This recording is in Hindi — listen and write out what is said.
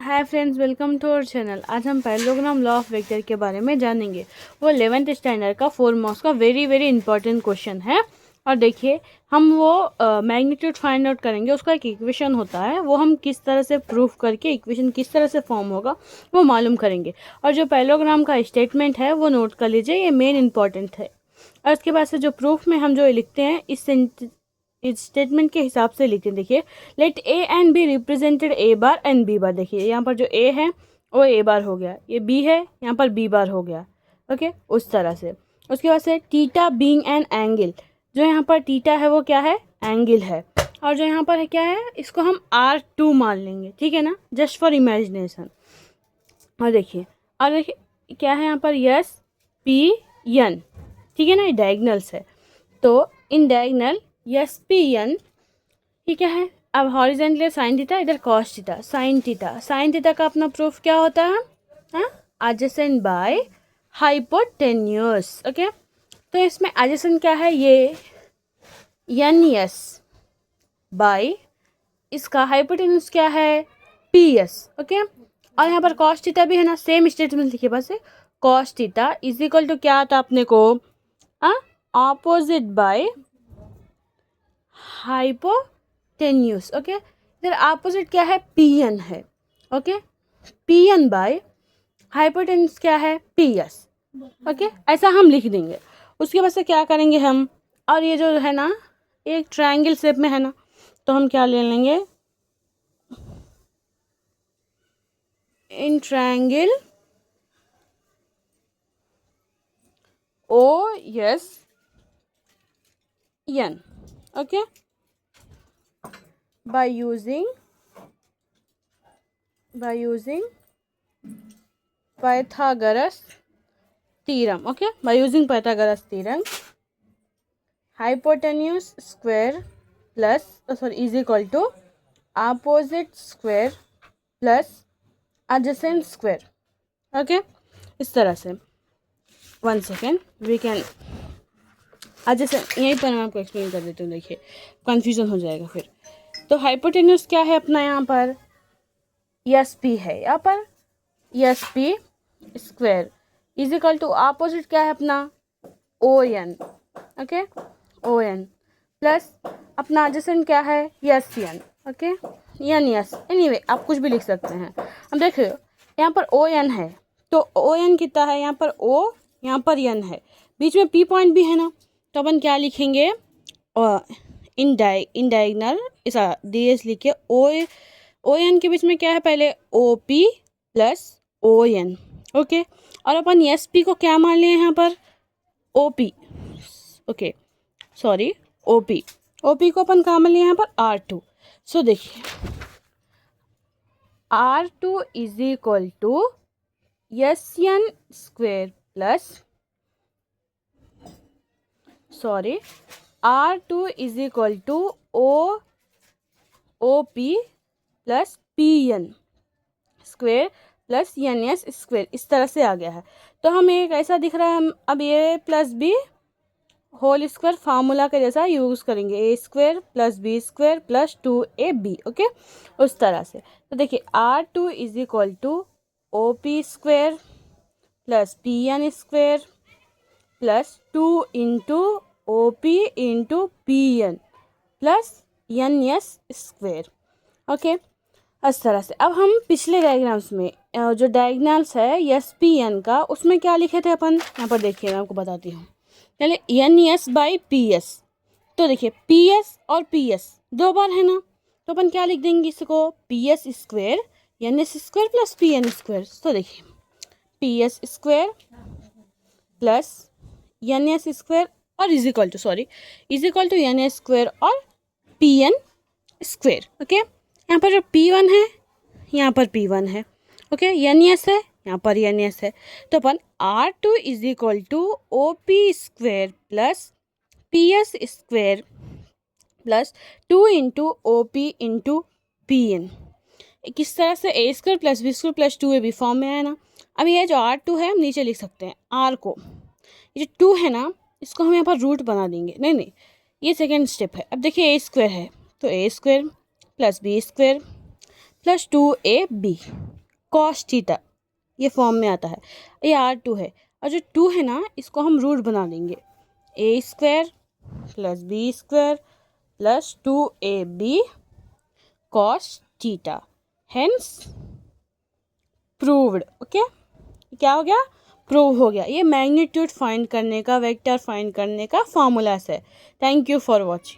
Hi friends, welcome to our channel. आज हम पैरेललोग्राम लॉ ऑफ वेक्टर के बारे में जानेंगे। वो 11th स्टैंडर्ड का 4 मार्क्स का वेरी इंपॉर्टेंट क्वेश्चन है। और देखिए, हम वो मैग्नीट्यूड फाइंड आउट करेंगे। उसका एक इक्वेशन होता है, वो हम किस तरह से प्रूफ करके इक्वेशन किस तरह से फॉर्म होगा वो मालूम करेंगे। और जो पैरेललोग्राम का स्टेटमेंट है वो नोट कर लीजिए, ये मेन इंपॉर्टेंट है। और उसके बाद से जो प्रूफ में हम जो लिखते हैं इस स्टेटमेंट के हिसाब से लिखते हैं। देखिए, let A and B represented A bar and B bar. देखिए, यहाँ पर जो ए है वो ए बार हो गया, ये बी है यहाँ पर बी बार हो गया। ओके, उस तरह से। उसके बाद से थीटा बीइंग एन एंगल, जो यहाँ पर थीटा है वो क्या है, एंगल है। और जो यहाँ पर है क्या है, इसको हम R2 मान लेंगे, ठीक है ना, जस्ट फॉर इमेजिनेशन। और देखिए क्या है यहाँ पर, यस पी एन, ठीक है ना, ये डायगनल्स है। तो इन डायगनल यस पी एन, ये क्या है, अब हॉरिजेंटली साइन थीटा, इधर cos theta, sine theta. Sine theta का अपना प्रूफ क्या होता है, हाँ, एडजेसेंट बाय हाइपोटेन्यूस। ओके, तो इसमें एडजेसेंट क्या है, ये एन एस बाय इसका हाइपोटेन्यूस क्या है, पी एस। ओके, और यहाँ पर कॉस थीटा भी है ना, सेम स्टेटमेंट लिखिए बस। Cos theta is equal to क्या आता अपने को, ऑपोजिट बाय हाइपोटेन्यूस। ओके, इधर ऑपोजिट क्या है, पी एन है। Okay, P N by hypotenuse क्या है, पी एस। ओके, ऐसा हम लिख देंगे। उसके बाद से क्या करेंगे हम, और ये जो है ना एक ट्रायंगल शेप में है ना, तो हम क्या ले लेंगे, in triangle O S N. Okay, by using Pythagoras theorem. Okay, by using Pythagoras theorem, hypotenuse square plus is equal to opposite square plus adjacent square. Okay, इस तरह से। 1 सेकेंड, वी कैन adjacent, यहीं पर मैं आपको एक्सप्लेन कर देती हूँ। देखिए, कन्फ्यूजन हो जाएगा फिर। तो हाइपोटेन्यूस क्या है अपना, यहाँ पर एस पी है, यहाँ पर S P square is equal to opposite क्या है अपना, O N. Okay, O N plus अपना एडजेसेंट क्या है, S N. Okay, N S, anyway आप कुछ भी लिख सकते हैं। अब देख रहे हो यहाँ पर ओ एन है, तो ओ एन कितना है, यहाँ पर ओ, यहाँ पर एन है, बीच में पी पॉइंट भी है ना, तो अपन क्या लिखेंगे, इन डायगनल ऐसा डी एस लिख के ओ एन के बीच में क्या है, पहले O P plus O N. Okay, और अपन एस पी को क्या मान लिए यहाँ पर, O P. Okay, sorry, O P को अपन क्या मान लिए यहाँ पर, R2। सो देखिए, R2 is equal to S N square plus, sorry, R2 is equal to O P plus P N square plus N S square, इस तरह से आ गया है। तो हमें एक ऐसा दिख रहा है, हम अब A plus B whole square formula के जैसा यूज़ करेंगे, A square plus B square plus 2ab। Okay, उस तरह से। तो देखिए, R2 is equal to O P square plus P N square plus 2 into O P into P N plus N S square. Okay, इस तरह से। अब हम पिछले डायग्राम्स में जो डायगनल्स है एस पी एन का, उसमें क्या लिखे थे अपन, यहाँ पर देखिए मैं आपको बताती हूँ। पहले N S by P S, तो देखिए पी एस और पी एस दो बार है ना, तो अपन क्या लिख देंगे इसको, P S square N S square plus P N square. तो देखिए, P S square plus N S square और is equal to N S square और पी एन स्क्वायर। ओके, यहाँ पर जो P1 है, यहाँ पर P1 है। ओके, एन एस है, यहाँ पर एन एस है। तो अपन R2 is equal to O P square plus P S square plus 2 into O P into P N, किस तरह से, A square plus B square plus 2ab form में है ना। अब ये जो R2 है हम नीचे लिख सकते हैं, R को, ये जो 2 है ना, इसको हम यहाँ पर रूट बना देंगे। नहीं, ये सेकेंड स्टेप है। अब देखिए, ए स्क्वायर है, तो A square plus B square plus 2ab cos theta, ये फॉर्म में आता है। ये R2 है, और जो 2 है ना इसको हम रूट बना देंगे, a² plus b² plus 2ab cos theta, hence proved. Okay, क्या हो गया? प्रूव हो गया। ये मैग्नीट्यूड फाइंड करने का, वेक्टर फाइंड करने का फॉर्मूला है। Thank you for watching.